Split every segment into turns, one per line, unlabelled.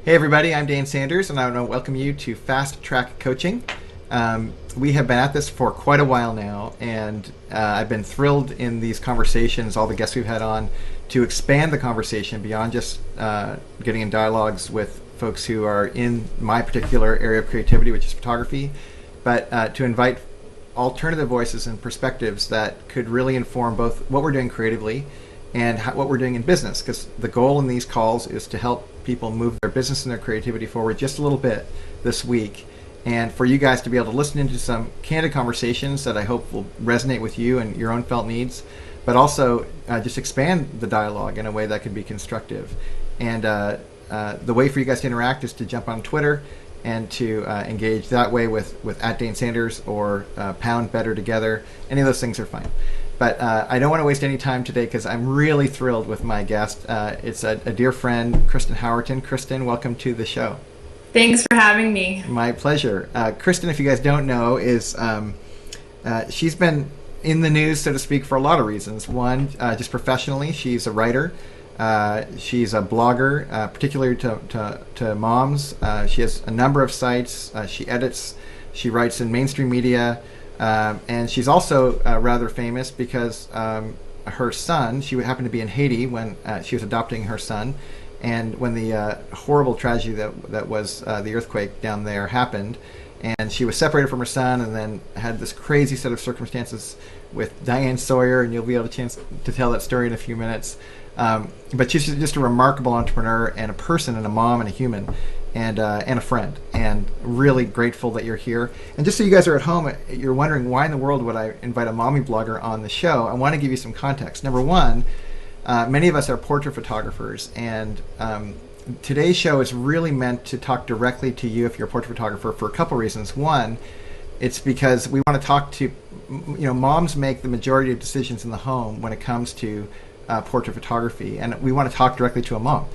Hey everybody, I'm Dane Sanders, and I want to welcome you to Fast Track Coaching. We have been at this for quite a while now, and I've been thrilled in these conversations, all the guests we've had on, to expand the conversation beyond just getting in dialogues with folks who are in my particular area of creativity, which is photography, but to invite alternative voices and perspectives that could really inform both what we're doing creatively and what we're doing in business, because the goal in these calls is to help people move their business and their creativity forward just a little bit this week, and for you guys to be able to listen into some candid conversations that I hope will resonate with you and your own felt needs, but also just expand the dialogue in a way that could be constructive. And the way for you guys to interact is to jump on Twitter and to engage that way with @Dane Sanders or pound better together. Any of those things are fine. But I don't want to waste any time today because I'm really thrilled with my guest. It's a dear friend, Kristen Howerton. Kristen, welcome to the show.
Thanks for having me.
My pleasure. Kristen, if you guys don't know, is she's been in the news, so to speak, for a lot of reasons. One, just professionally, she's a writer. She's a blogger, particularly to moms. She has a number of sites. She edits. She writes in mainstream media. And she's also rather famous because her son, she happened to be in Haiti when she was adopting her son, and when the horrible tragedy that was the earthquake down there happened, and she was separated from her son and then had this crazy set of circumstances with Diane Sawyer, and you'll be able to chance to tell that story in a few minutes. But she's just a remarkable entrepreneur and a person and a mom and a human and a friend, and really grateful that you're here. And just so you guys are at home, you're wondering why in the world would I invite a mommy blogger on the show, I want to give you some context. Number one, many of us are portrait photographers, and today's show is really meant to talk directly to you if you're a portrait photographer for a couple reasons. One, it's because we want to talk to, moms make the majority of decisions in the home when it comes to portrait photography, and we want to talk directly to a mom.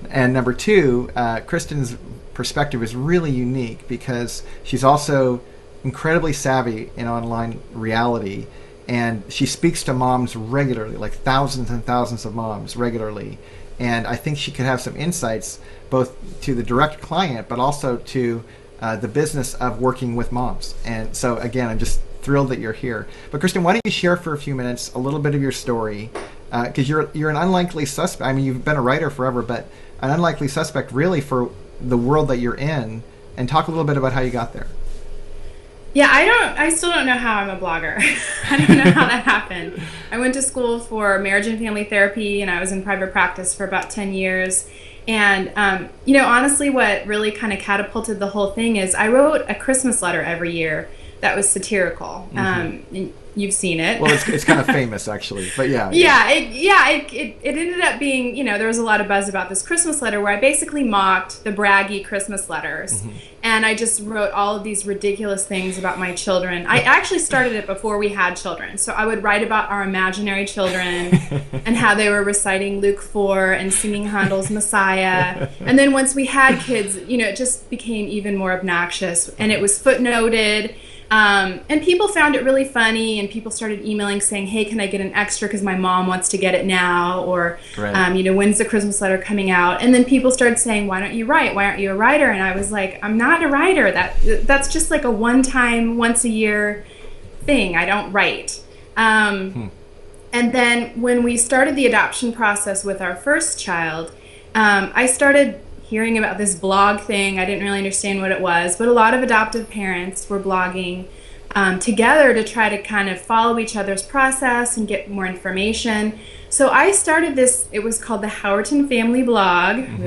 And number two, Kristen's perspective is really unique because she's also incredibly savvy in online reality, and she speaks to moms regularly, like thousands and thousands of moms regularly. And I think she could have some insights both to the direct client, but also to the business of working with moms. And so again, I'm just thrilled that you're here. But Kristen, why don't you share for a few minutes a little bit of your story? Because you're an unlikely suspect. I mean, you've been a writer forever, but an unlikely suspect really for the world that you're in. And talk a little bit about how you got there.
Yeah, I still don't know how I'm a blogger. I don't know how that happened. I went to school for marriage and family therapy, and I was in private practice for about 10 years. And, honestly, what really kind of catapulted the whole thing is I wrote a Christmas letter every year that was satirical. Mm-hmm. You've seen it.
Well, it's kind of famous, actually, but yeah.
It ended up being, there was a lot of buzz about this Christmas letter where I basically mocked the braggy Christmas letters. Mm-hmm. And I just wrote all of these ridiculous things about my children. I actually started it before we had children. So I would write about our imaginary children and how they were reciting Luke 4 and singing Handel's Messiah. And then once we had kids, it just became even more obnoxious. And it was footnoted. And people found it really funny, and people started emailing saying, hey, can I get an extra because my mom wants to get it now, or,
right.
When's the Christmas letter coming out? And then people started saying, why don't you write? Why aren't you a writer? And I was like, I'm not a writer. That's just like a one-time, once-a-year thing. I don't write. And then when we started the adoption process with our first child, I started hearing about this blog thing. I didn't really understand what it was, but a lot of adoptive parents were blogging together to try to kind of follow each other's process and get more information. So I started this, it was called the Howerton Family Blog, mm-hmm.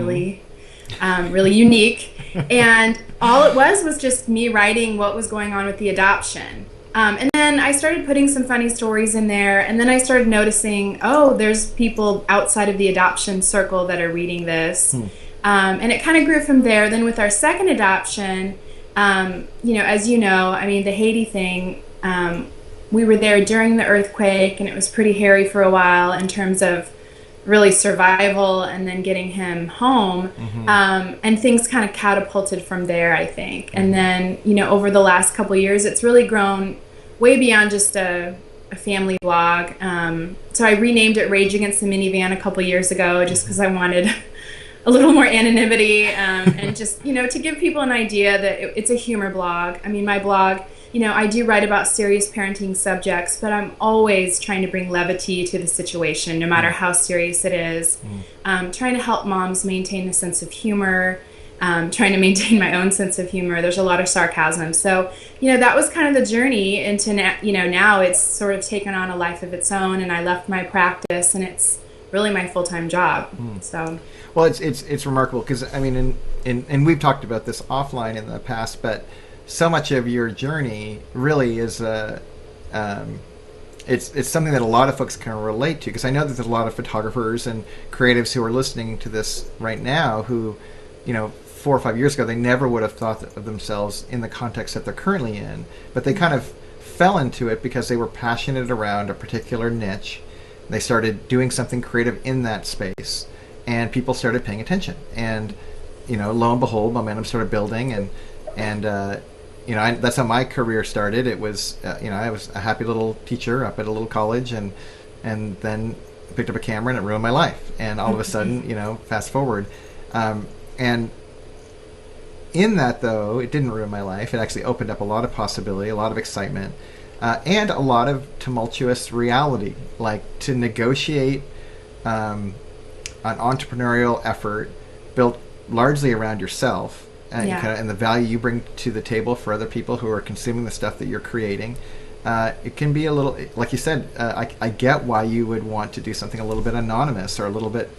really unique. And all it was just me writing what was going on with the adoption. And then I started putting some funny stories in there, and then I started noticing, there's people outside of the adoption circle that are reading this. And it kind of grew from there. Then with our second adoption, as you know, the Haiti thing, we were there during the earthquake, and it was pretty hairy for a while in terms of really survival and then getting him home. Mm-hmm. And things kind of catapulted from there, I think. And then, over the last couple of years, it's really grown way beyond just a family blog. So I renamed it Rage Against the Minivan a couple of years ago just because I wanted a little more anonymity, and just, to give people an idea that it's a humor blog. I mean, my blog, I do write about serious parenting subjects, but I'm always trying to bring levity to the situation, no matter how serious it is. Trying to help moms maintain a sense of humor, trying to maintain my own sense of humor. There's a lot of sarcasm. So, that was kind of the journey into, now it's sort of taken on a life of its own, and I left my practice, and it's really my full-time job. So,
well, it's remarkable because, I mean, and we've talked about this offline in the past, but so much of your journey really is it's something that a lot of folks can relate to, because I know that there's a lot of photographers and creatives who are listening to this right now who, 4 or 5 years ago, they never would have thought of themselves in the context that they're currently in, but they kind of fell into it because they were passionate around a particular niche. They started doing something creative in that space, and people started paying attention, and lo and behold, momentum started building, and that's how my career started. It was I was a happy little teacher up at a little college, and then picked up a camera, and it ruined my life. And all of a sudden, fast forward, and in that, though, it didn't ruin my life. It actually opened up a lot of possibility, a lot of excitement, and a lot of tumultuous reality, like to negotiate an entrepreneurial effort built largely around yourself and the value you bring to the table for other people who are consuming the stuff that you're creating. It can be a little, like you said, I get why you would want to do something a little bit anonymous or a little bit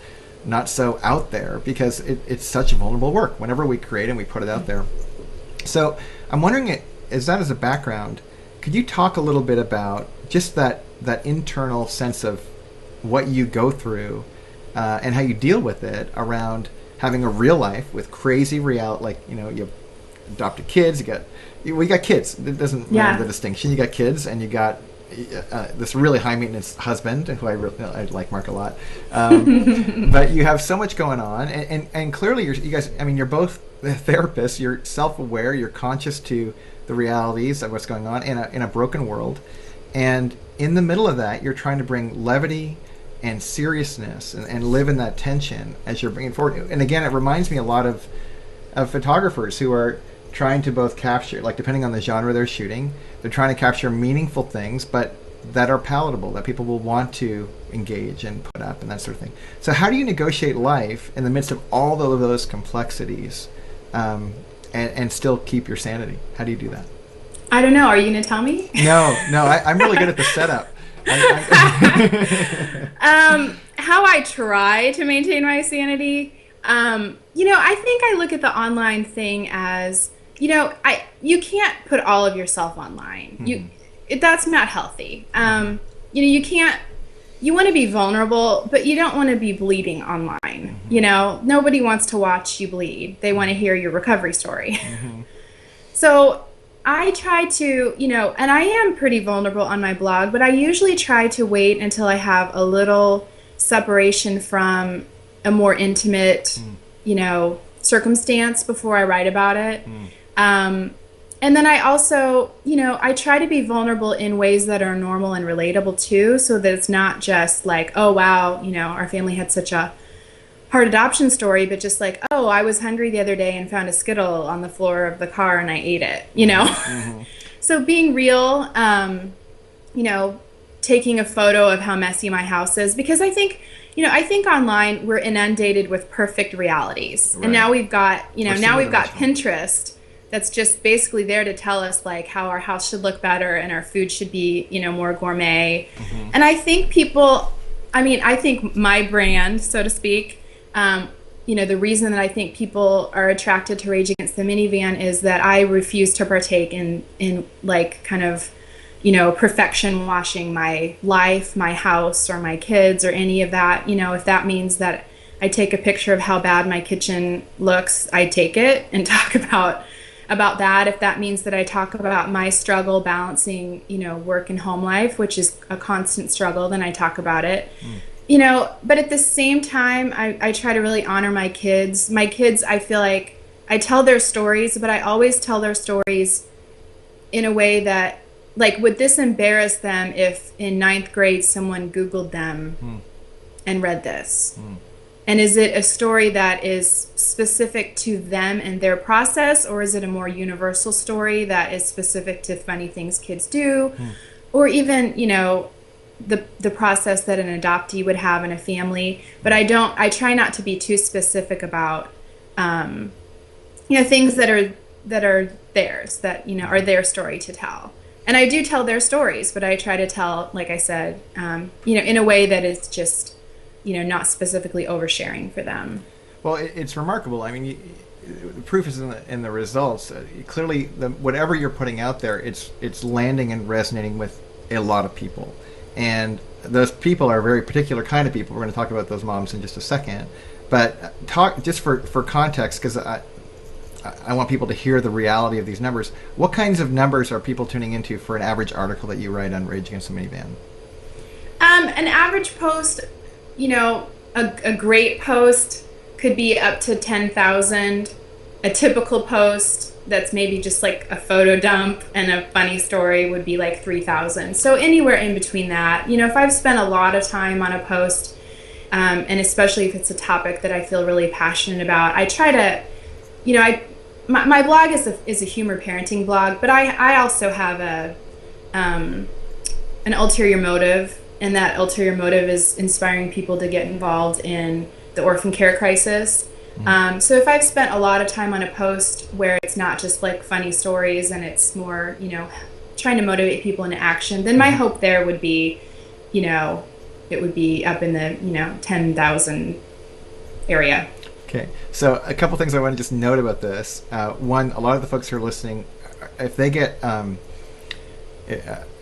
not so out there, because it's such vulnerable work whenever we create and we put it out there. So I'm wondering, as a background, could you talk a little bit about just that internal sense of what you go through and how you deal with it around having a real life with crazy reality, like, you adopted kids, we got kids. It doesn't matter the distinction. You got kids, and you got this really high maintenance husband, who I like Mark a lot. But you have so much going on, and clearly you guys, I mean, you're both therapists. You're self-aware. You're conscious to the realities of what's going on in a broken world, and in the middle of that, you're trying to bring levity and seriousness and live in that tension as you're bringing forward. And again, it reminds me a lot of photographers who are trying to both capture, like, depending on the genre they're shooting, they're trying to capture meaningful things, but that are palatable, that people will want to engage and put up and that sort of thing. So how do you negotiate life in the midst of all of those complexities and still keep your sanity? How do you do that?
I don't know. Are you going to tell me?
No, I'm really good at the setup.
How I try to maintain my sanity, I think I look at the online thing as, you can't put all of yourself online. That's not healthy. You want to be vulnerable, but you don't want to be bleeding online. Nobody wants to watch you bleed. They want to hear your recovery story. So I try to, and I am pretty vulnerable on my blog, but I usually try to wait until I have a little separation from a more intimate, circumstance before I write about it. And then I also, I try to be vulnerable in ways that are normal and relatable too, so that it's not just like, oh, wow, our family had such a hard adoption story, but just like, oh, I was hungry the other day and found a Skittle on the floor of the car and I ate it, So being real, taking a photo of how messy my house is, because I think online we're inundated with perfect realities. Right. And now we've got, Pinterest that's just basically there to tell us like how our house should look better and our food should be, more gourmet. And I think I think my brand, so to speak, the reason that I think people are attracted to Rage Against the Minivan is that I refuse to partake in like kind of, perfection washing my life, my house, or my kids, or any of that. If that means that I take a picture of how bad my kitchen looks, I take it and talk about that. If that means that I talk about my struggle balancing, work and home life, which is a constant struggle, then I talk about it. But at the same time, I try to really honor my kids. My kids, I feel like I tell their stories, but I always tell their stories in a way that, like, would this embarrass them if in 9th grade someone Googled them and read this? And is it a story that is specific to them and their process, or is it a more universal story that is specific to funny things kids do, or even, you know, the process that an adoptee would have in a family? But I try not to be too specific about, you know, things that are theirs, that, you know, are their story to tell. And I do tell their stories, but I try to tell, like I said, you know, in a way that is just, you know, not specifically oversharing for them.
Well, it's remarkable. I mean, the proof is in the results. Clearly, whatever you're putting out there, it's landing and resonating with a lot of people. And those people are a very particular kind of people. We're going to talk about those moms in just a second. But talk just for context, because I want people to hear the reality of these numbers. What kinds of numbers are people tuning into for an average article that you write on Rage Against the Minivan?
An average post, you know, a great post could be up to 10,000. A typical post that's maybe just like a photo dump and a funny story would be like 3,000. So anywhere in between that. You know, if I've spent a lot of time on a post, and especially if it's a topic that I feel really passionate about, I try to, you know, my blog is a humor parenting blog, but I also have an ulterior motive. And that ulterior motive is inspiring people to get involved in the orphan care crisis. So if I've spent a lot of time on a post where it's not just like funny stories and it's more, you know, trying to motivate people into action, then my hope there would be, you know, it would be up in the, you know, 10,000 area.
Okay. So a couple things I want to just note about this. One, a lot of the folks who are listening, if they get...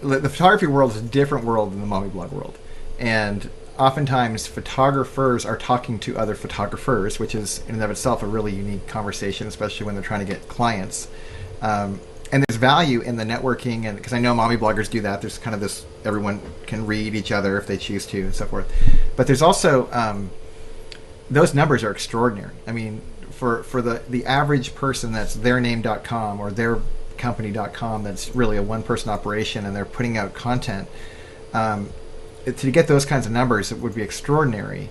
the photography world is a different world than the mommy blog world, and oftentimes photographers are talking to other photographers, which is in and of itself a really unique conversation, especially when they're trying to get clients. And there's value in the networking, and because I know mommy bloggers do that, there's kind of this, everyone can read each other if they choose to and so forth. But there's also those numbers are extraordinary. I mean, for the average person that's theirname.com or their company.com, that's really a one-person operation, and they're putting out content, to get those kinds of numbers, it would be extraordinary.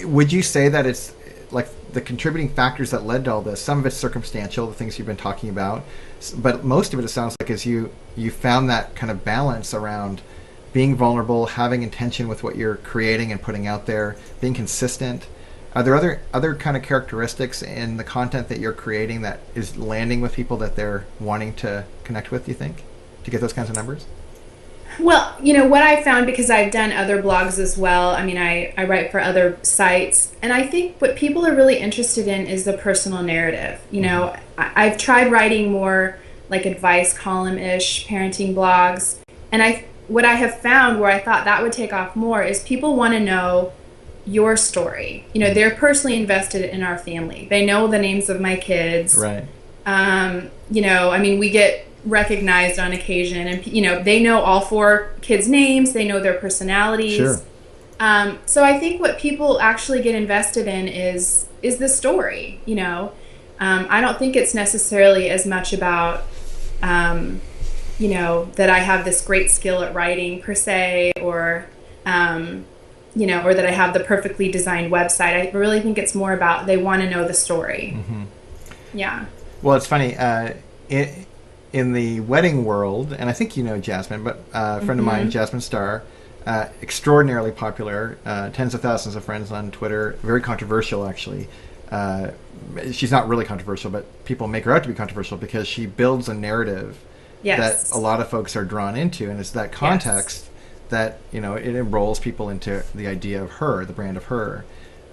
Would you say that it's like the contributing factors that led to all this? Some of it's circumstantial, the things you've been talking about, but most of it sounds like is you found that kind of balance around being vulnerable, having intention with what you're creating and putting out there, being consistent. Are there other kind of characteristics in the content that you're creating that is landing with people that they're wanting to connect with, do you think, to get those kinds of numbers?
Well, you know, what I found, because I've done other blogs as well, I mean, I write for other sites, and I think what people are really interested in is the personal narrative. You know, I've tried writing more like advice column-ish parenting blogs, and what I have found where I thought that would take off more is people want to know your story. You know, they're personally invested in our family. They know the names of my kids.
Right.
You know, I mean, we get recognized on occasion, and, you know, they know all 4 kids' names. They know their personalities.
Sure.
So I think what people actually get invested in is the story, you know. I don't think it's necessarily as much about, you know, that I have this great skill at writing per se, or, you know, or that I have the perfectly designed website. I really think it's more about they want to know the story. Mm-hmm. Yeah.
Well, it's funny. In the wedding world, and I think you know Jasmine, but a friend of mine, Jasmine Starr, extraordinarily popular, tens of thousands of friends on Twitter, very controversial actually. She's not really controversial, but people make her out to be controversial because she builds a narrative that a lot of folks are drawn into, and it's that context that, you know, it enrolls people into the idea of her, the brand of her.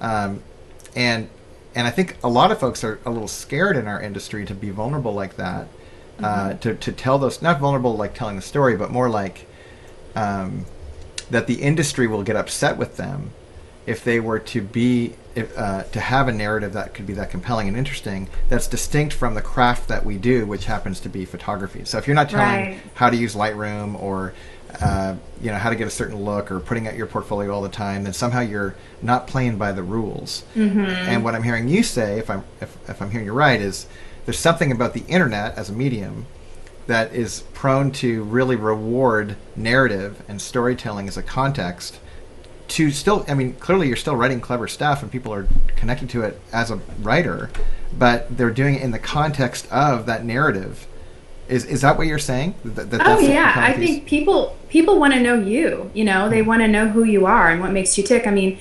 And I think a lot of folks are a little scared in our industry to be vulnerable like that, to tell those, not vulnerable like telling the story, but more like that the industry will get upset with them if they were to be to have a narrative that could be that compelling and interesting, that's distinct from the craft that we do, which happens to be photography. So if you're not telling how to use Lightroom or you know, how to get a certain look or putting out your portfolio all the time, then somehow you're not playing by the rules. And what I'm hearing you say, if I'm hearing you right, is there's something about the internet as a medium that is prone to really reward narrative and storytelling as a context to still, I mean, clearly you're still writing clever stuff and people are connected to it as a writer, but they're doing it in the context of that narrative. Is that what you're saying?
Oh yeah, I think people want to know you. You know, they want to know who you are and what makes you tick. I mean,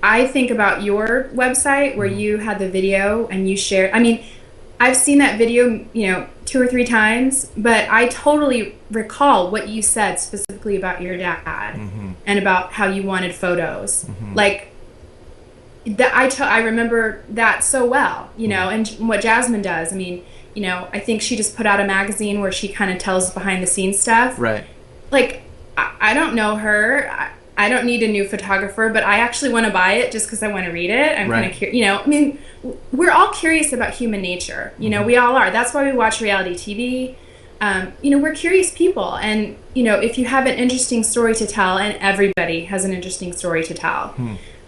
I think about your website where you had the video and you shared. I mean, I've seen that video, 2 or 3 times, but I totally recall what you said specifically about your dad and about how you wanted photos. Like that, I remember that so well. And what Jasmine does. I mean. I think she just put out a magazine where she kind of tells behind the scenes stuff.
Right.
Like, I don't know her. I don't need a new photographer, but I actually want to buy it just because I want to read it. I'm kind of curious. I mean, we're all curious about human nature. We all are. That's why we watch reality TV. We're curious people. And, if you have an interesting story to tell, and everybody has an interesting story to tell,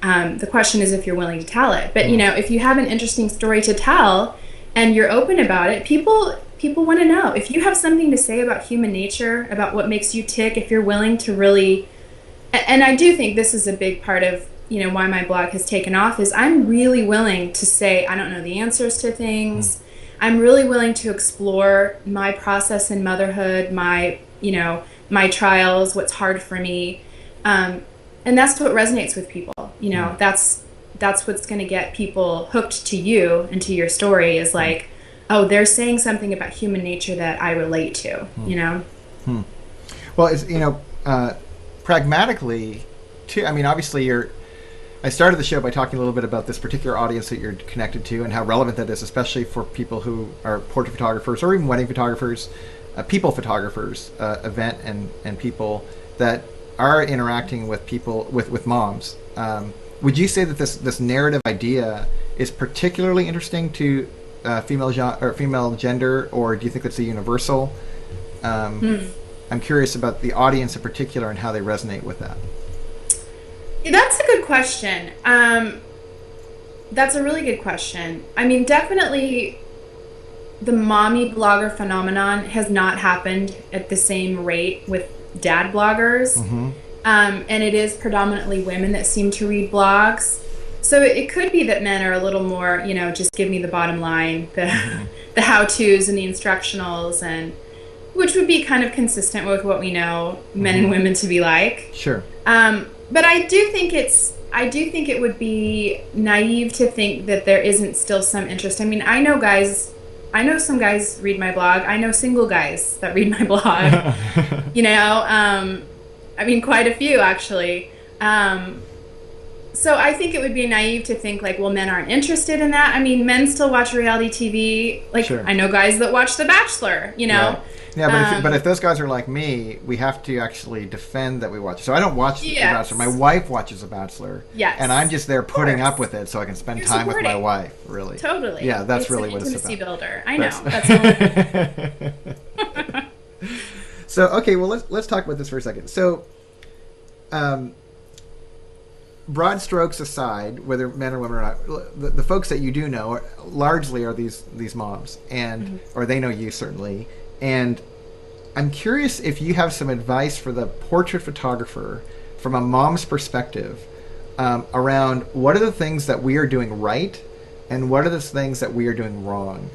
the question is if you're willing to tell it. But, if you have an interesting story to tell, and you're open about it, people want to know. If you have something to say about human nature, about what makes you tick, if you're willing to really, and I do think this is a big part of, why my blog has taken off, is I'm really willing to say, I don't know the answers to things. I'm really willing to explore my process in motherhood, my trials, what's hard for me. And that's what resonates with people. That's what's going to get people hooked to you and to your story is like, oh, they're saying something about human nature that I relate to,
Well, it's, pragmatically, too, I mean, obviously I started the show by talking a little bit about this particular audience that you're connected to and how relevant that is, especially for people who are portrait photographers or even wedding photographers, people photographers, event and people that are interacting with people, with moms. Would you say that this narrative idea is particularly interesting to female gender, or do you think it's a universal? I'm curious about the audience in particular and how they resonate with that.
That's a good question. That's a really good question. I mean, definitely the mommy blogger phenomenon has not happened at the same rate with dad bloggers. And it is predominantly women that seem to read blogs. So it could be that men are a little more, just give me the bottom line, the how-tos and the instructionals, and which would be kind of consistent with what we know men and women to be like.
Sure.
But I do think it would be naive to think that there isn't still some interest. I mean, I know some guys read my blog. I know single guys that read my blog. I mean, quite a few, actually. So I think it would be naive to think, like, well, men aren't interested in that. I mean, men still watch reality TV. Like, sure. I know guys that watch The Bachelor, Right.
Yeah, but if those guys are like me, we have to actually defend that we watch. So I don't watch The Bachelor. My wife watches The Bachelor.
Yes.
And I'm just there putting up with it so I can spend time with my wife, really.
Totally.
Yeah, that's really what it's about.
It's an intimacy builder. I know. That's
So, okay, well, let's talk about this for a second. So, broad strokes aside, whether men or women or not, the folks that you do know largely are these moms, and or they know you certainly. And I'm curious if you have some advice for the portrait photographer from a mom's perspective around what are the things that we are doing right and what are the things that we are doing wrong.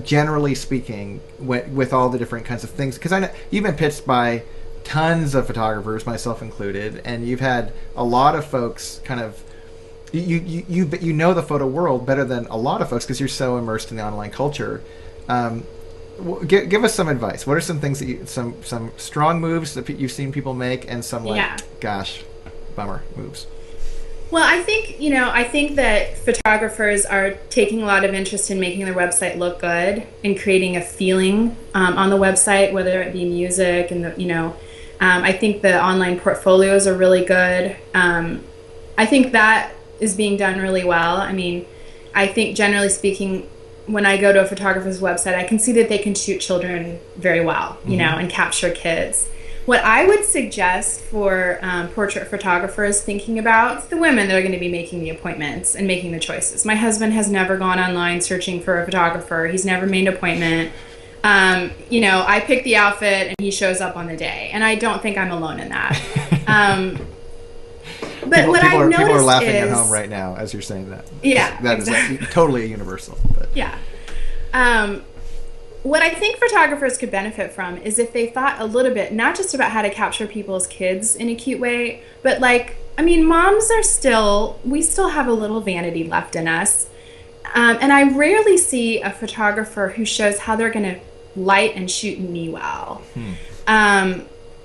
Generally speaking, with all the different kinds of things, because I know you've been pitched by tons of photographers, myself included, and you've had a lot of folks kind of you know the photo world better than a lot of folks because you're so immersed in the online culture. Give us some advice. What are some things that some strong moves that you've seen people make, and some gosh, bummer moves?
Well, I think that photographers are taking a lot of interest in making their website look good and creating a feeling on the website, whether it be music and I think the online portfolios are really good. I think that is being done really well. I mean, I think generally speaking, when I go to a photographer's website, I can see that they can shoot children very well, and capture kids. What I would suggest for portrait photographers thinking about the women that are going to be making the appointments and making the choices. My husband has never gone online searching for a photographer. He's never made an appointment. I pick the outfit and he shows up on the day. And I don't think I'm alone in that. But what I noticed
people are laughing
is,
at home right now as you're saying that.
Yeah,
that
exactly.
is like totally universal. But.
Yeah. What I think photographers could benefit from is if they thought a little bit, not just about how to capture people's kids in a cute way, but like, I mean, we still have a little vanity left in us. And I rarely see a photographer who shows how they're going to light and shoot me well.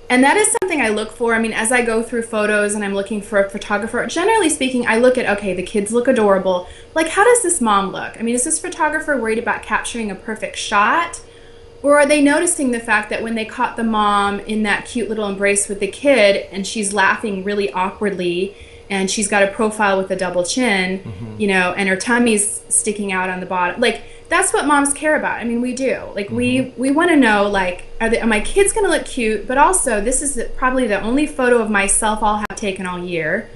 And that is something I look for. I mean, as I go through photos and I'm looking for a photographer, generally speaking, I look at, okay, the kids look adorable. Like, how does this mom look? I mean, is this photographer worried about capturing a perfect shot? Or are they noticing the fact that when they caught the mom in that cute little embrace with the kid and she's laughing really awkwardly and she's got a profile with a double chin, you know, and her tummy's sticking out on the bottom? Like, that's what moms care about. I mean, we do. Like, we want to know, like, are my kids going to look cute? But also, this is probably the only photo of myself I'll have taken all year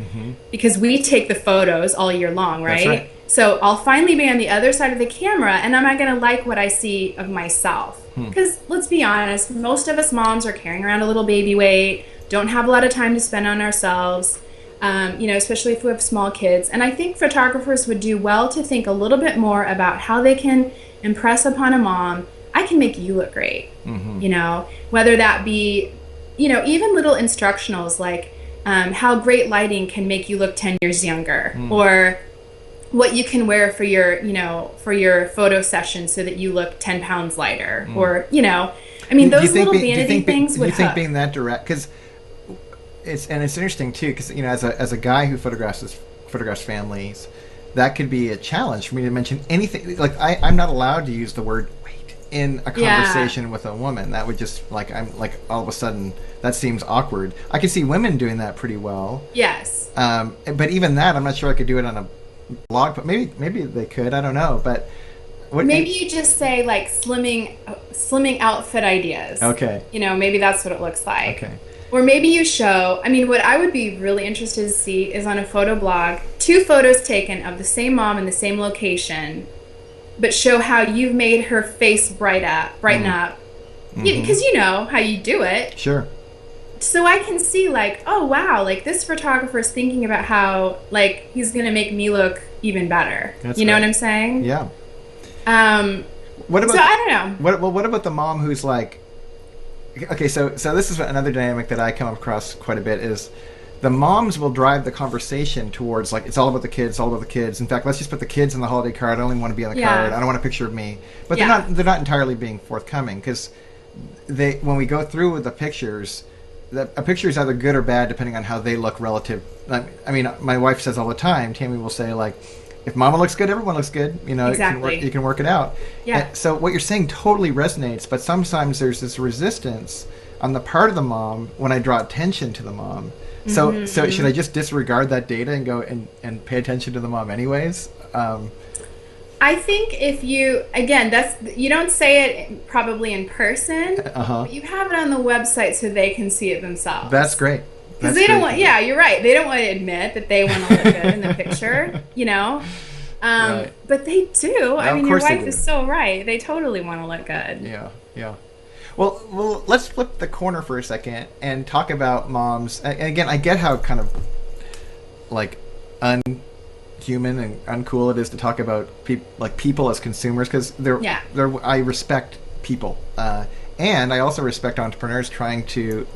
because we take the photos all year long, right?
That's right.
So I'll finally be on the other side of the camera, and am I going to like what I see of myself? Because let's be honest, most of us moms are carrying around a little baby weight, don't have a lot of time to spend on ourselves. You know, especially if we have small kids. And I think photographers would do well to think a little bit more about how they can impress upon a mom, I can make you look great. You know, whether that be, you know, even little instructionals like how great lighting can make you look 10 years younger, or what you can wear for your, you know, for your photo session so that you look 10 pounds lighter, or, you know, I mean, those little vanity things would
hook. Do you think being that direct, because it's interesting too, because, you know, as a guy who photographs families, that could be a challenge for me to mention anything. Like, I'm not allowed to use the word weight in a conversation with a woman. That would just, like, I'm like, all of a sudden that seems awkward. I can see women doing that pretty well.
Yes.
But even that, I'm not sure I could do it on a blog. But maybe they could. I don't know. But
maybe you just say like slimming outfit ideas.
Okay.
You know, maybe that's what it looks like.
Okay.
Or maybe you show, I mean, what I would be really interested to see is on a photo blog, 2 photos taken of the same mom in the same location, but show how you've made her face brighten up. Because you know how you do it.
Sure.
So I can see, like, oh, wow, like, this photographer's thinking about how, like, he's going to make me look even better.
That's
you know
right.
what I'm saying?
Yeah.
What about, so I don't know.
What about the mom who's like, okay, so this is another dynamic that I come across quite a bit, is the moms will drive the conversation towards, like, it's all about the kids, all about the kids. In fact, let's just put the kids in the holiday card. I only want to be on the card. I don't want a picture of me. But they're not entirely being forthcoming, because when we go through with the pictures, a picture is either good or bad depending on how they look relative. I mean, my wife says all the time, Tammy will say, like, if mama looks good, everyone looks good. You know,
exactly.
You can work it out.
Yeah.
And so what you're saying totally resonates, but sometimes there's this resistance on the part of the mom when I draw attention to the mom. So should I just disregard that data and go and pay attention to the mom anyways?
I think if you, again, you don't say it probably in person, but you have it on the website so they can see it themselves.
That's great.
Because they don't want, you're right. They don't want to admit that they want to look good in the picture, you know?
Right.
But they do.
Well,
I mean, your wife is so right. They totally want to look good.
Yeah. Well, let's flip the corner for a second and talk about moms. And again, I get how kind of, like, unhuman and uncool it is to talk about people as consumers, because I respect people. And I also respect entrepreneurs trying to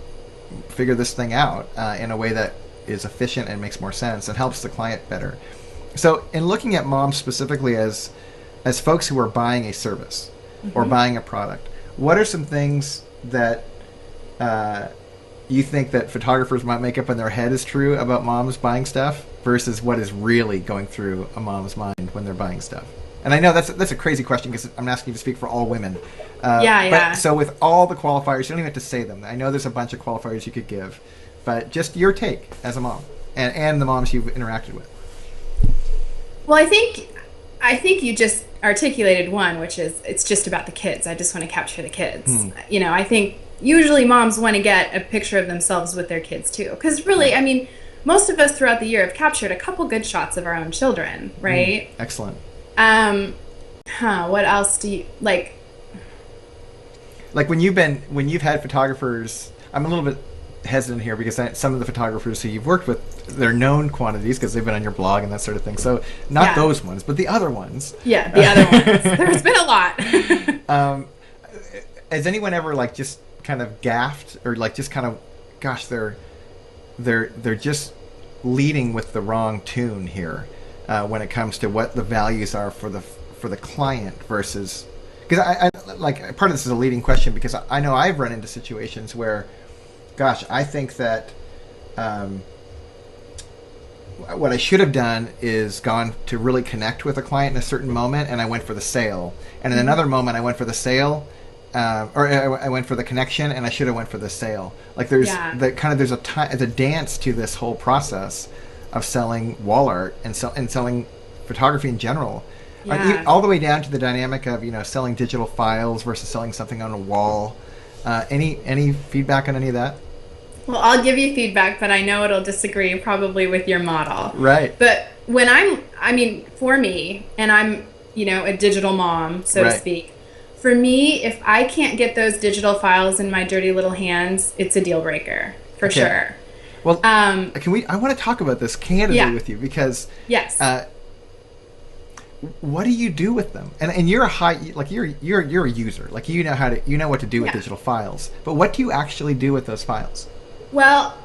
figure this thing out in a way that is efficient and makes more sense and helps the client better. So in looking at moms specifically as folks who are buying a service or buying a product, what are some things that you think that photographers might make up in their head is true about moms buying stuff versus what is really going through a mom's mind when they're buying stuff? And I know that's a crazy question because I'm asking you to speak for all women. But so with all the qualifiers, you don't even have to say them. I know there's a bunch of qualifiers you could give, but just your take as a mom and the moms you've interacted with.
Well, I think you just articulated one, which is it's just about the kids. I just want to capture the kids. You know, I think usually moms want to get a picture of themselves with their kids too, because really, I mean, most of us throughout the year have captured a couple good shots of our own children, right?
Excellent.
What else do you like?
Like when you've had photographers, I'm a little bit hesitant here because some of the photographers who you've worked with, they're known quantities because they've been on your blog and that sort of thing. So not those ones, but the other ones.
Yeah, the other ones. There's been a lot.
Has anyone ever like just kind of gaffed or like just kind of, gosh, they're just leading with the wrong tune here when it comes to what the values are for the client versus, because I like part of this is a leading question because I know I've run into situations where, gosh, I think that what I should have done is gone to really connect with a client in a certain moment, and I went for the sale. And in another moment, I went for the sale, or I went for the connection, and I should have went for the sale. Like there's there's a dance to this whole process of selling wall art and selling photography in general.
Yeah.
All the way down to the dynamic of selling digital files versus selling something on a wall. Any feedback on any of that?
Well, I'll give you feedback, but I know it'll disagree probably with your model.
Right.
But when for me, and I'm, a digital mom, so to speak, for me, if I can't get those digital files in my dirty little hands, it's a deal breaker, for sure.
Well, I want to talk about this candidly with you because
yes.
What do you do with them? And you're you're a user. Like you know what to do with digital files. But what do you actually do with those files?
Well,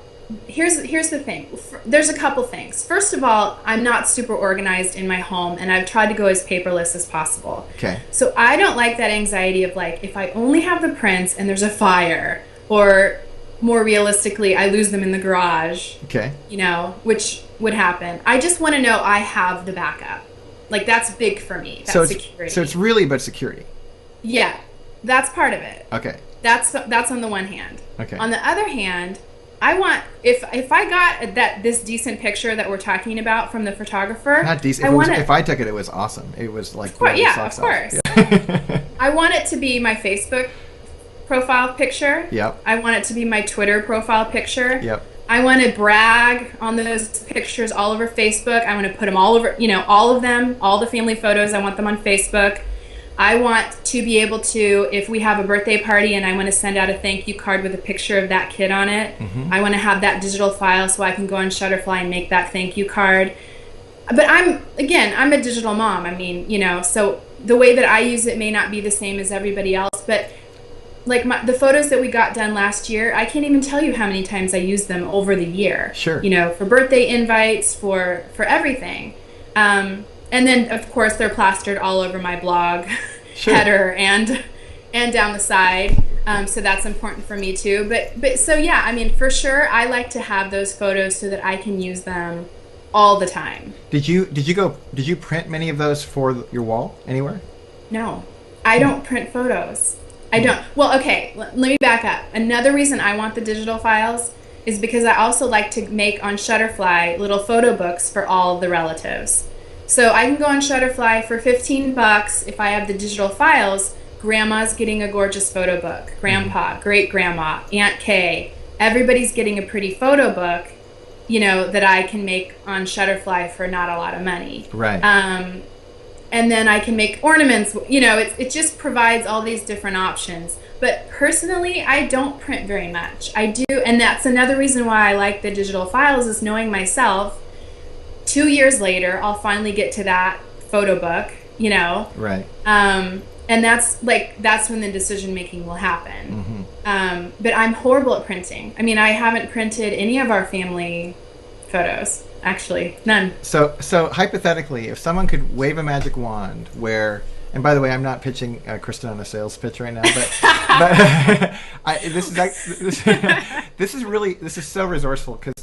here's the thing. There's a couple things. First of all, I'm not super organized in my home, and I've tried to go as paperless as possible.
Okay. So
I don't like that anxiety of like, if I only have the prints and there's a fire, or more realistically, I lose them in the garage.
Okay.
Which would happen. I just want to know I have the backup. Like, that's big for me. That's security.
So it's really about security.
Yeah, that's part of it.
Okay.
That's on the one hand.
Okay.
On the other hand, I want, if I got this decent picture that we're talking about from the photographer.
Not decent. If I took it, it was awesome. It was like,
of course. Yeah. I want it to be my Facebook profile picture.
Yep.
I want it to be my Twitter profile picture.
Yep.
I want to brag on those pictures all over Facebook. I want to put them all over, all of them, all the family photos. I want them on Facebook. I want to be able to, if we have a birthday party and I want to send out a thank you card with a picture of that kid on it, I want to have that digital file so I can go on Shutterfly and make that thank you card. But I'm a digital mom. I mean, so the way that I use it may not be the same as everybody else, but like the photos that we got done last year, I can't even tell you how many times I used them over the year.
Sure.
For birthday invites, for everything. And then, of course, they're plastered all over my blog header and down the side. So that's important for me too. But so yeah, I mean, for sure, I like to have those photos so that I can use them all the time.
Did you print many of those for your wall anywhere?
No, I don't print photos. I don't. Well, okay, let me back up. Another reason I want the digital files is because I also like to make on Shutterfly little photo books for all of the relatives. So I can go on Shutterfly for $15 if I have the digital files. Grandma's getting a gorgeous photo book. Grandpa, great grandma, Aunt Kay. Everybody's getting a pretty photo book, that I can make on Shutterfly for not a lot of money.
Right.
And then I can make ornaments. It just provides all these different options. But personally, I don't print very much. I do, and that's another reason why I like the digital files, is knowing myself. 2 years later, I'll finally get to that photo book,
Right.
And that's when the decision making will happen. But I'm horrible at printing. I mean, I haven't printed any of our family photos, actually, none.
So hypothetically, if someone could wave a magic wand where, and by the way, I'm not pitching Kristen on a sales pitch right now, but this is so resourceful because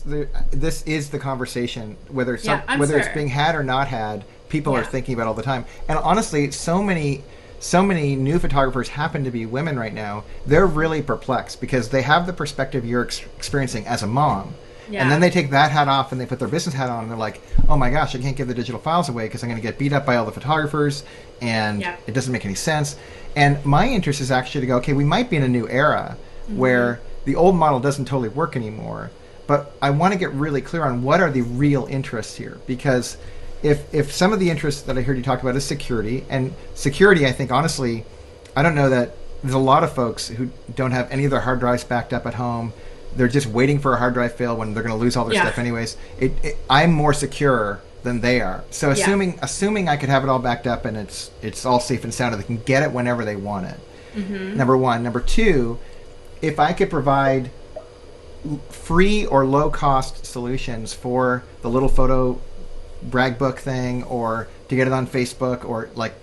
this is the conversation, whether it's being had or not had, people are thinking about all the time. And honestly, so many new photographers happen to be women right now. They're really perplexed because they have the perspective you're experiencing as a mom. Yeah. And then they take that hat off and they put their business hat on and they're like, oh my gosh, I can't give the digital files away because I'm going to get beat up by all the photographers and it doesn't make any sense. And my interest is actually to go, okay, we might be in a new era where the old model doesn't totally work anymore, but I want to get really clear on what are the real interests here, because if some of the interests that I heard you talk about is security, and security, I think, honestly, I don't know that there's a lot of folks who don't have any of their hard drives backed up at home. they're just waiting for a hard drive fail when they're going to lose all their stuff anyways. I'm more secure than they are. So assuming I could have it all backed up and it's all safe and sound, and they can get it whenever they want it. Number one. Number two, if I could provide free or low cost solutions for the little photo brag book thing, or to get it on Facebook, or like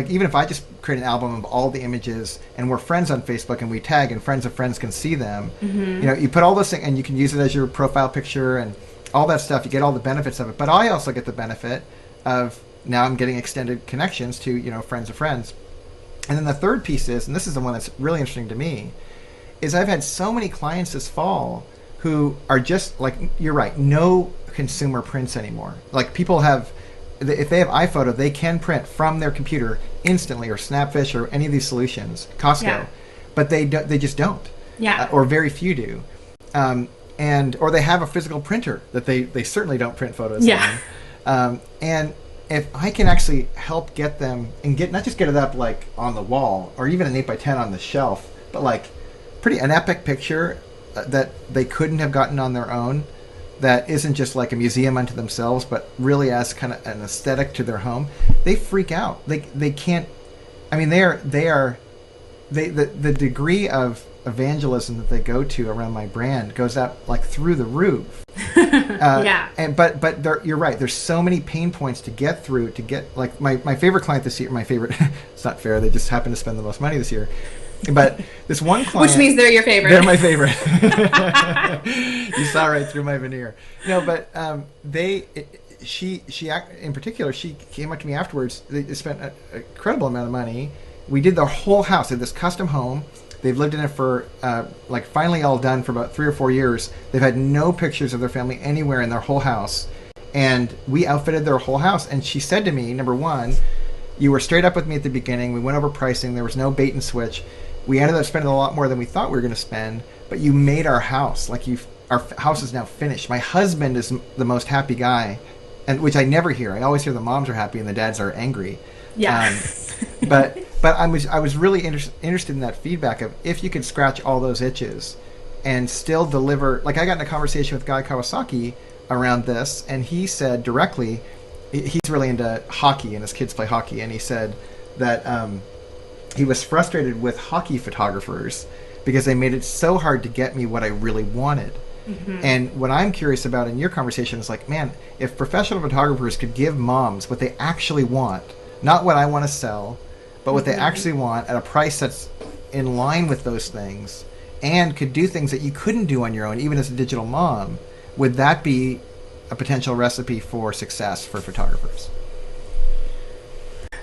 even if I just create an album of all the images and we're friends on Facebook and we tag and friends of friends can see them, you put all those things and you can use it as your profile picture and all that stuff. You get all the benefits of it, but I also get the benefit of now I'm getting extended connections to friends of friends. And then the third piece is, and this is the one that's really interesting to me, is I've had so many clients this fall who are just like, you're right, no consumer prints anymore. Like people have, if they have iPhoto, they can print from their computer instantly, or Snapfish, or any of these solutions, Costco, but they just don't, or very few do, or they have a physical printer that they certainly don't print photos on. And if I can actually help get them and not just get it up like on the wall or even an 8x10 on the shelf, but like an epic picture that they couldn't have gotten on their own, that isn't just like a museum unto themselves, but really as kind of an aesthetic to their home, they freak out. They can't. I mean, the degree of evangelism that they go to around my brand goes up like through the roof. But you're right. There's so many pain points to get through to get like my favorite client this year. My favorite. It's not fair. They just happen to spend the most money this year. But this one client,
which means they're your favorite.
They're my favorite. You saw right through my veneer. No, but she in particular, she came up to me afterwards. They spent an incredible amount of money. We did their whole house. They had this custom home. They've lived in it for finally all done for about 3 or 4 years. They've had no pictures of their family anywhere in their whole house, and we outfitted their whole house. And she said to me, number one, you were straight up with me at the beginning. We went over pricing. There was no bait and switch. We ended up spending a lot more than we thought we were going to spend, but you made our house. Our house is now finished. My husband is the most happy guy, and which I never hear. I always hear the moms are happy and the dads are angry. Yeah. But I was really interested in that feedback of if you could scratch all those itches and still deliver. Like I got in a conversation with Guy Kawasaki around this, and he said directly, he's really into hockey and his kids play hockey, and he said that he was frustrated with hockey photographers because they made it so hard to get me what I really wanted. And what I'm curious about in your conversation is like, man, if professional photographers could give moms what they actually want, not what I want to sell, but what they actually want at a price that's in line with those things, and could do things that you couldn't do on your own, even as a digital mom, would that be a potential recipe for success for photographers?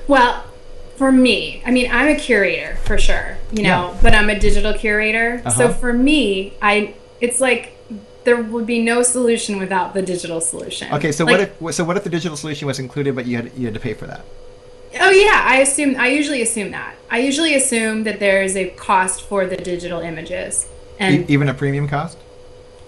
Well, for me, I mean, I'm a curator for sure, but I'm a digital curator. So for me, it's like there would be no solution without the digital solution.
Okay, so what if the digital solution was included, but you had to pay for that?
Oh yeah, I usually assume that. I usually assume that there is a cost for the digital images, and
even a premium cost.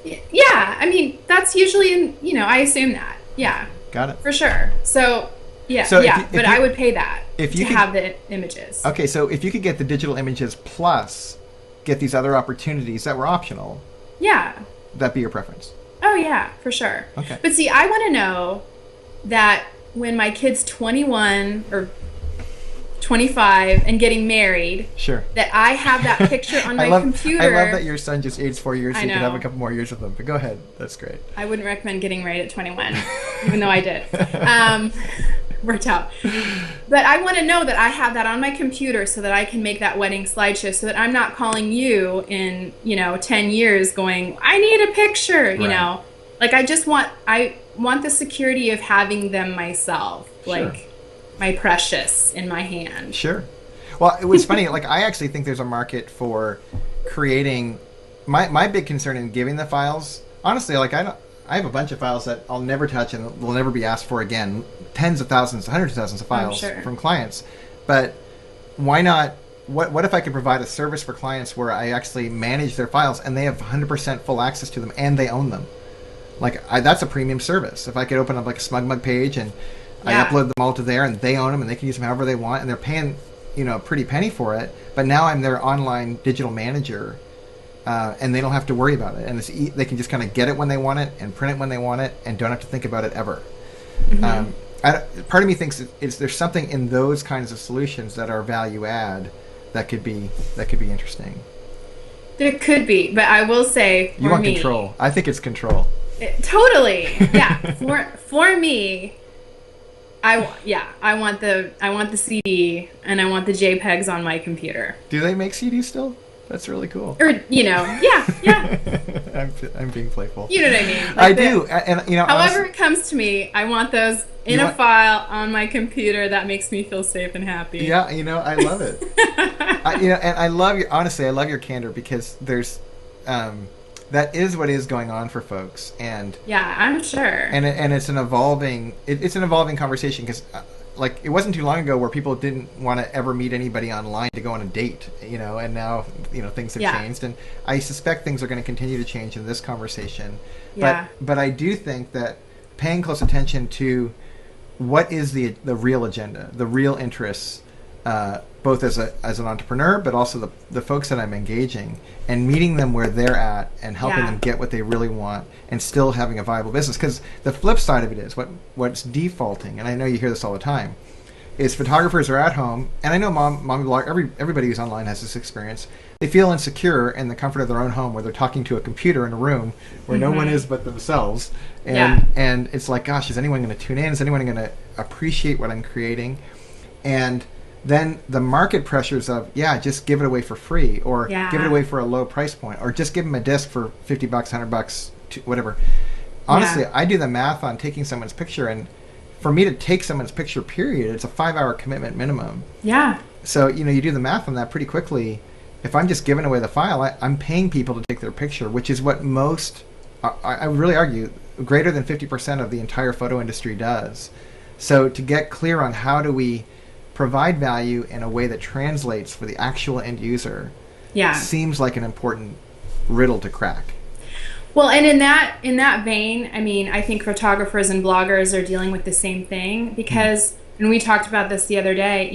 Yeah, I mean that's usually I assume that. Yeah. Got it. For sure. So. Yeah, but I would pay that have the images.
Okay, so if you could get the digital images plus get these other opportunities that were optional, that'd be your preference.
Oh, yeah, for sure. Okay. But see, I want to know that when my kid's 21 or 25 and getting married, that I have that picture on my computer.
I love that your son just aged 4 years, so you can have a couple more years with him. But go ahead. That's great.
I wouldn't recommend getting married at 21, even though I did. Worked out. But I want to know that I have that on my computer so that I can make that wedding slideshow, so that I'm not calling you in 10 years going, I need a picture. Like I want the security of having them myself, like my precious in my hand.
Sure. Well, it was funny. Like I actually think there's a market for creating. My big concern in giving the files, honestly, like I have a bunch of files that I'll never touch and will never be asked for again. Tens of thousands, hundreds of thousands of files from clients. But why not? What if I could provide a service for clients where I actually manage their files and they have 100% full access to them and they own them? Like that's a premium service. If I could open up like a SmugMug page and I upload them all to there and they own them and they can use them however they want and they're paying a pretty penny for it. But now I'm their online digital manager. and they don't have to worry about it. And they can just kind of get it when they want it and print it when they want it and don't have to think about it ever. Mm-hmm. Part of me thinks there's something in those kinds of solutions that are value add that could be interesting.
There could be, but I will say for
you want
me,
control. I think it's control.
Totally, yeah. For me, I want the CD and I want the JPEGs on my computer.
Do they make CDs still? That's really cool.
Or yeah.
I'm being playful.
You know what I mean? Like
I do, and
however
honestly,
it comes to me, I want those in a file on my computer. That makes me feel safe and happy.
Yeah, I love it. And I love I love your candor, because there's that is what is going on for folks, and
yeah, I'm sure.
And it's an evolving conversation, because like it wasn't too long ago where people didn't want to ever meet anybody online to go on a date, and now things have changed, and I suspect things are going to continue to change in this conversation.
Yeah.
But I do think that paying close attention to what is the real agenda, the real interests, both as an entrepreneur, but also the folks that I'm engaging, and meeting them where they're at and helping them get what they really want, and still having a viable business. Because the flip side of it is what's defaulting, and I know you hear this all the time, is photographers are at home, and I know mommy blog, everybody who's online has this experience. They feel insecure in the comfort of their own home, where they're talking to a computer in a room where no one is but themselves, and it's like, gosh, is anyone going to tune in? Is anyone going to appreciate what I'm creating? And then the market pressures of, just give it away for free, or give it away for a low price point, or just give them a disc for $50, $100, whatever. Honestly, I do the math on taking someone's picture, and for me to take someone's picture, period, it's a 5-hour commitment minimum. Yeah. So, you do the math on that pretty quickly. If I'm just giving away the file, I'm paying people to take their picture, which is what most, I would really argue, greater than 50% of the entire photo industry does. So to get clear on how do we provide value in a way that translates for the actual end user, seems like an important riddle to crack.
Well, and in that vein, I mean, I think photographers and bloggers are dealing with the same thing, because, and we talked about this the other day,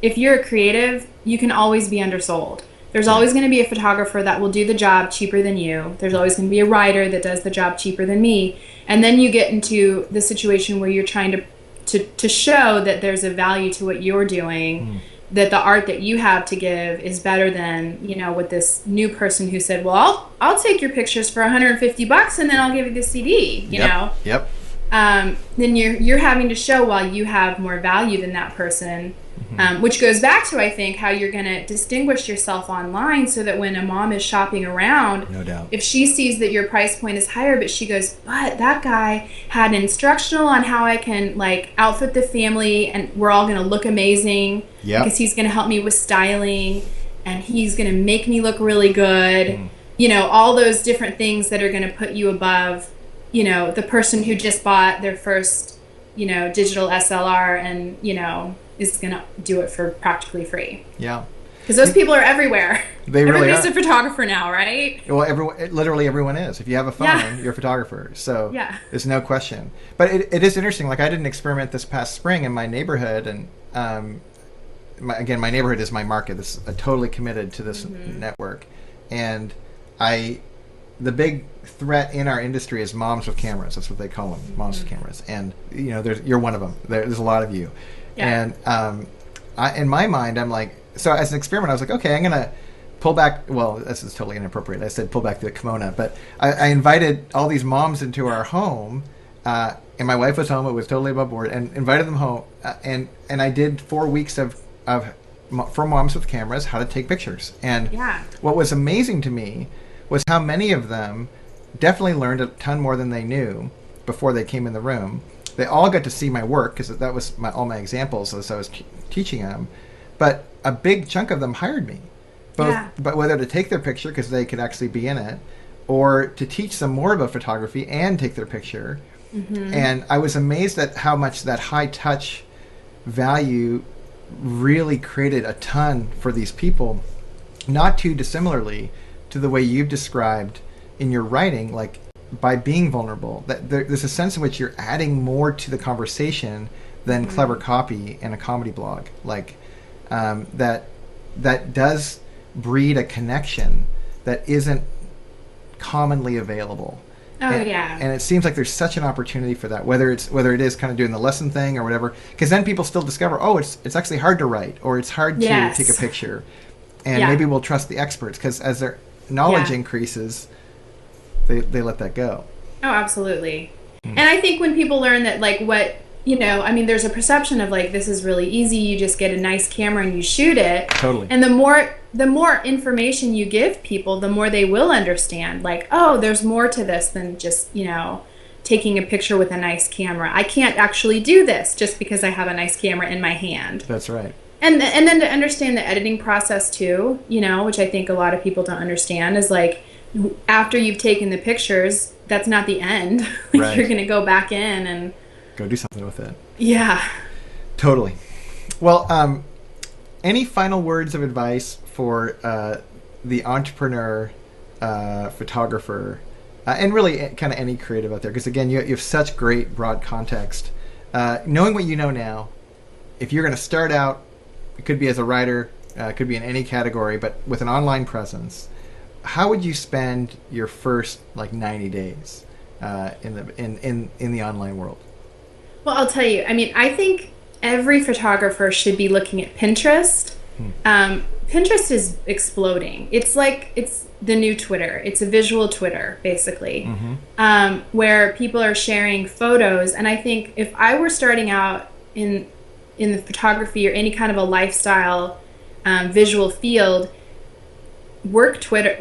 if you're a creative, you can always be undersold. There's always going to be a photographer that will do the job cheaper than you. There's always going to be a writer that does the job cheaper than me. And then you get into the situation where you're trying to show that there's a value to what you're doing, that the art that you have to give is better than, with this new person who said, well, I'll take your pictures for $150 and then I'll give you the CD, you know?
Yep.
Then you're having to show why you have more value than that person. Which goes back to, I think, how you're going to distinguish yourself online, so that when a mom is shopping around,
no doubt, if
she sees that your price point is higher, but she goes, but that guy had an instructional on how I can outfit the family, and we're all going to look amazing because he's going to help me with styling, and he's going to make me look really good. All those different things that are going to put you above, the person who just bought their first, digital SLR and, is going to do it for practically free. Yeah. Because those people are everywhere.
They really
Everybody's
are.
a photographer now, right?
Well, literally everyone is. If you have a phone, you're a photographer. So there's no question. But it is interesting. Like, I did an experiment this past spring in my neighborhood, and my neighborhood is my market. This is totally committed to this network, and the big threat in our industry is moms with cameras. That's what they call them, moms with cameras. And you're one of them. There's a lot of you. Yeah. And in my mind, I'm like, so as an experiment, I was like, okay, I'm going to pull back. Well, this is totally inappropriate. I said pull back the kimono. But I invited all these moms into our home, and my wife was home. It was totally above board, and invited them home. And I did 4 weeks for moms with cameras, how to take pictures. And what was amazing to me was how many of them definitely learned a ton more than they knew before they came in the room. They all got to see my work, because that was all my examples as I was teaching them. But a big chunk of them hired me, but whether to take their picture because they could actually be in it, or to teach them more about photography and take their picture. And I was amazed at how much that high touch value really created a ton for these people, not too dissimilarly to the way you've described in your writing, like by being vulnerable, that there's a sense in which you're adding more to the conversation than clever copy in a comedy blog. Like that does breed a connection that isn't commonly available. And it seems like there's such an opportunity for that, whether it is kind of doing the lesson thing or whatever, because then people still discover, it's actually hard to write, or it's hard to take a picture, and maybe we'll trust the experts, because as their knowledge increases, they let that go.
Oh, absolutely. And I think when people learn that, like, there's a perception of, like, this is really easy, you just get a nice camera and you shoot it.
Totally.
And the more information you give people, the more they will understand, like, oh, there's more to this than just, taking a picture with a nice camera. I can't actually do this just because I have a nice camera in my hand.
That's right.
And then to understand the editing process too, which I think a lot of people don't understand, is like, after you've taken the pictures, that's not the end. Like, you're going to go back in and
go do something with it.
Yeah.
Totally. Well, any final words of advice for the entrepreneur, photographer, and really kind of any creative out there? Because again, you have such great broad context. Knowing what you know now, if you're going to start out, it could be as a writer, it could be in any category, but with an online presence, how would you spend your first 90 days in the online world?
Well, I'll tell you. I think every photographer should be looking at Pinterest. Pinterest is exploding. It's the new Twitter. It's a visual Twitter, basically, where people are sharing photos. And I think if I were starting out in the photography or any kind of a lifestyle visual field, work Twitter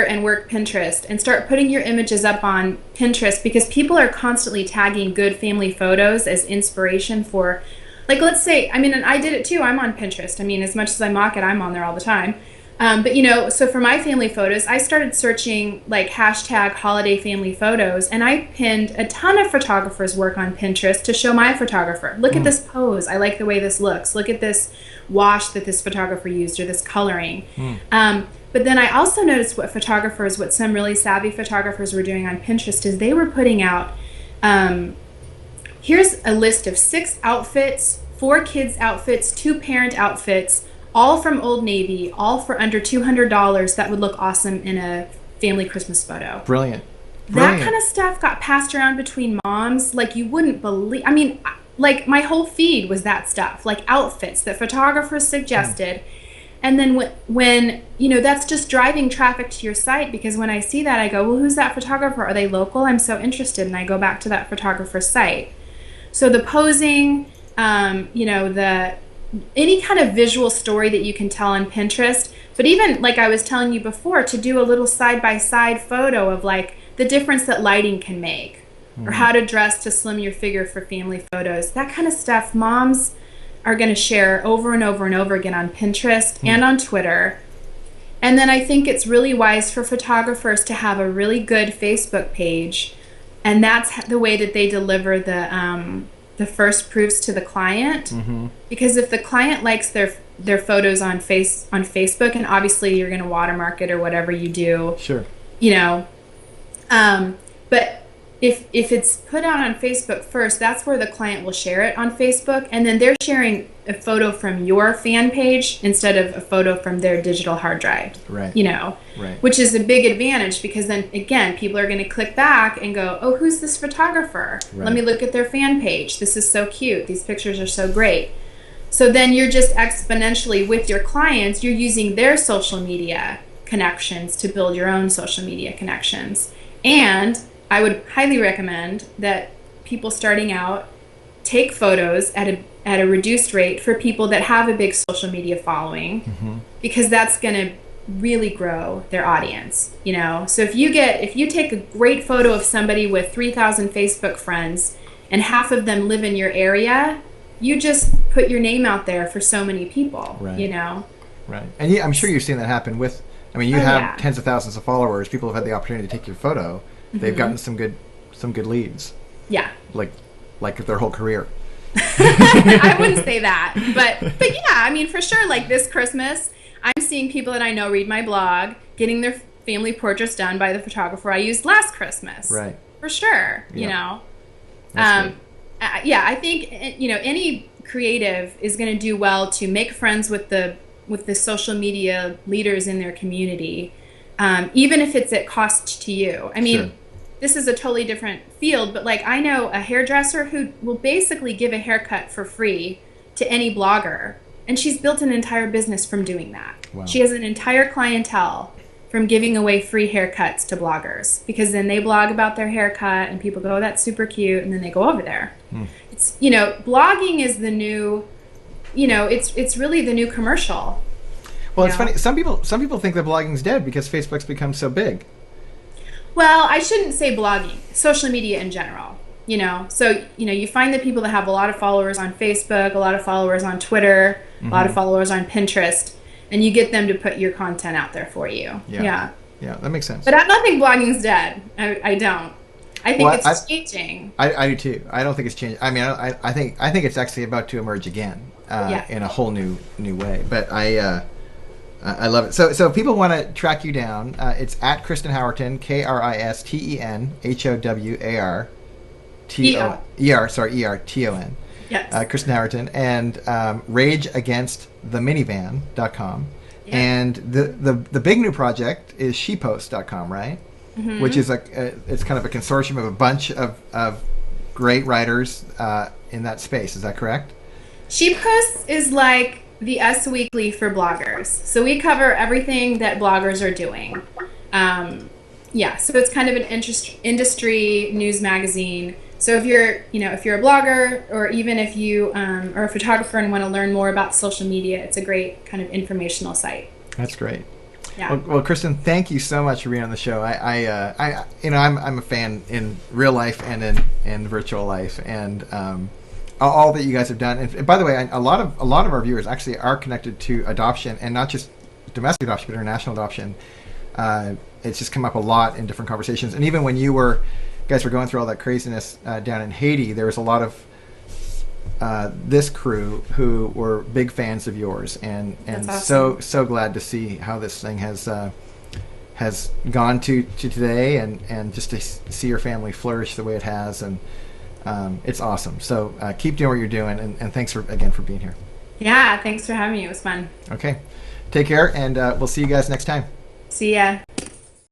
and work Pinterest, and start putting your images up on Pinterest, because people are constantly tagging good family photos as inspiration for, like, let's say, and I did it too. I'm on Pinterest. As much as I mock it, I'm on there all the time. But so for my family photos, I started searching like hashtag holiday family photos, and I pinned a ton of photographers' work on Pinterest to show my photographer. Look at this pose. I like the way this looks. Look at this wash that this photographer used, or this coloring. But then I also noticed what some really savvy photographers were doing on Pinterest is they were putting out, here's a list of 6 outfits, 4 kids outfits, 2 parent outfits, all from Old Navy, all for under $200 that would look awesome in a family Christmas photo.
Brilliant.
That kind of stuff got passed around between moms like you wouldn't believe. Like, my whole feed was that stuff, like outfits that photographers suggested. And then when that's just driving traffic to your site, because when I see that, I go, well, who's that photographer? Are they local? I'm so interested. And I go back to that photographer's site. So the posing, any kind of visual story that you can tell on Pinterest, but even like I was telling you before, to do a little side-by-side photo of like the difference that lighting can make, or how to dress to slim your figure for family photos. That kind of stuff moms are going to share over and over and over again on Pinterest and on Twitter. And then I think it's really wise for photographers to have a really good Facebook page, and that's the way that they deliver the first proofs to the client. Because if the client likes their photos on Facebook, and obviously you're going to watermark it or whatever you do,
sure,
but if it's put out on Facebook first, that's where the client will share it on Facebook, and then they're sharing a photo from your fan page instead of a photo from their digital hard drive.
Right. Right.
Which is a big advantage, because then again, people are going to click back and go, oh, who's this photographer?
Right.
Let me look at their fan page. This is so cute. These pictures are so great. So then you're just exponentially, with your clients, you're using their social media connections to build your own social media connections. And I would highly recommend that people starting out take photos at a reduced rate for people that have a big social media following, because that's going to really grow their audience. So if you take a great photo of somebody with 3,000 Facebook friends and half of them live in your area, you just put your name out there for so many people.
Right. Right. And I'm sure you've seen that happen with, you have tens of thousands of followers. People have had the opportunity to take your photo. They've gotten some good leads. Yeah. Like their whole career.
I wouldn't say that, but yeah, for sure. Like this Christmas, I'm seeing people that I know read my blog, getting their family portraits done by the photographer I used last Christmas.
Right.
For sure.
Yeah.
I think any creative is going to do well to make friends with the social media leaders in their community. even if it's at cost to you. I mean,
Sure.
this is a totally different field, but like I know a hairdresser who will basically give a haircut for free to any blogger, and she's built an entire business from doing that.
Wow.
She has an entire clientele from giving away free haircuts to bloggers, because then they blog about their haircut and people go, oh, that's super cute, and then they go over there. It's, you know, blogging is the new, you know, it's really the new commercial.
Well, it's funny. Some people think that blogging's dead because Facebook's become so big.
Well, I shouldn't say blogging, social media in general, you know. So, you know, you find the people that have a lot of followers on Facebook, a lot of followers on Twitter, a lot of followers on Pinterest, and you get them to put your content out there for you. Yeah,
that makes sense.
But I don't think blogging's dead. I don't. I think it's changing.
I do too. I don't think it's changing. I mean, I think it's actually about to emerge again in a whole new way. But I love it. So if people want to track you down, it's at Kristen Howerton, KristenHowerton. Yes. Kristen Howerton, and rageagainsttheminivan.com. Yeah. And the big new project is shepost.com, right? Mm-hmm. Which is it's kind of a consortium of a bunch of great writers in that space. Is that correct?
Shepost is like the Us Weekly for bloggers. So we cover everything that bloggers are doing. So it's kind of an industry news magazine. So if you're a blogger, or even if you are a photographer and want to learn more about social media, it's a great kind of informational site.
That's great.
Yeah.
Well, Kristen, thank you so much for being on the show. I'm a fan in real life and in virtual life, and all that you guys have done. And by the way, a lot of our viewers actually are connected to adoption, and not just domestic adoption, but international adoption. It's just come up a lot in different conversations, and even when you guys were going through all that craziness down in Haiti, there was a lot of this crew who were big fans of yours, and awesome. so glad to see how this thing has gone to today, and just to see your family flourish the way it has, and it's awesome. So keep doing what you're doing, and thanks again for being here.
Yeah, thanks for having me. It was fun.
Okay, take care, and we'll see you guys next time.
See ya.